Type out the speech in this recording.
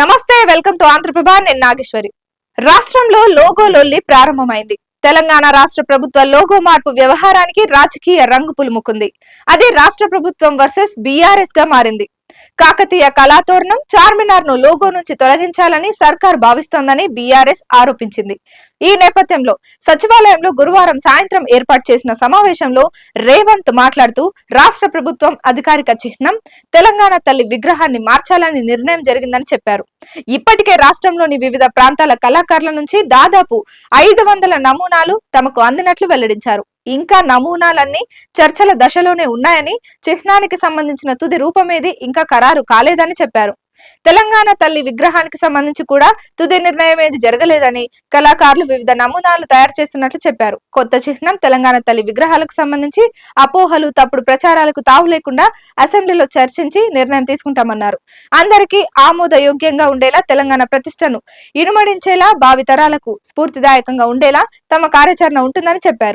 నమస్తే, welcome to Andhraprabha. నేను నాగేశ్వరి. రాష్ట్రంలో లోగో లొల్లి ప్రారంభమైంది. తెలంగాణ రాష్ట్ర ప్రభుత్వ లోగో మార్పు వ్యవహారానికి రాజకీయ రంగు పులుముకుంది. అది రాష్ట్ర ప్రభుత్వం వర్సెస్ బీఆర్ఎస్ గా మారింది. కాకతీయ కళాతోరణం చార్మినార్ ను లోగో నుంచి తొలగించాలని సర్కార్ భావిస్తోందని బీఆర్ఎస్ ఆరోపించింది. ఈ నేపథ్యంలో సచివాలయంలో గురువారం సాయంత్రం ఏర్పాటు చేసిన సమావేశంలో రేవంత్ మాట్లాడుతూ రాష్ట్ర ప్రభుత్వం అధికారిక చిహ్నం తెలంగాణ తల్లి విగ్రహాన్ని మార్చాలని నిర్ణయం జరిగిందని చెప్పారు. ఇప్పటికే రాష్ట్రంలోని వివిధ ప్రాంతాల కళాకారుల నుంచి దాదాపు 500 నమూనాలు తమకు అందినట్లు వెల్లడించారు. ఇంకా నమూనాలన్నీ చర్చల దశలోనే ఉన్నాయని, చిహ్నానికి సంబంధించిన తుది రూపమేది ఇంకా ఖరారు కాలేదని చెప్పారు. తెలంగాణ తల్లి విగ్రహానికి సంబంధించి కూడా తుది నిర్ణయం ఏది జరగలేదని, కళాకారులు వివిధ నమూనాలు తయారు చేస్తున్నట్లు చెప్పారు. కొత్త చిహ్నం తెలంగాణ తల్లి విగ్రహాలకు సంబంధించి అపోహలు, తప్పుడు ప్రచారాలకు తావు లేకుండా అసెంబ్లీలో చర్చించి నిర్ణయం తీసుకుంటామన్నారు. అందరికీ ఆమోదయోగ్యంగా ఉండేలా, తెలంగాణ ప్రతిష్టను ఇనుమడించేలా, భావితరాలకు స్ఫూర్తిదాయకంగా ఉండేలా తమ కార్యాచరణ ఉంటుందని చెప్పారు.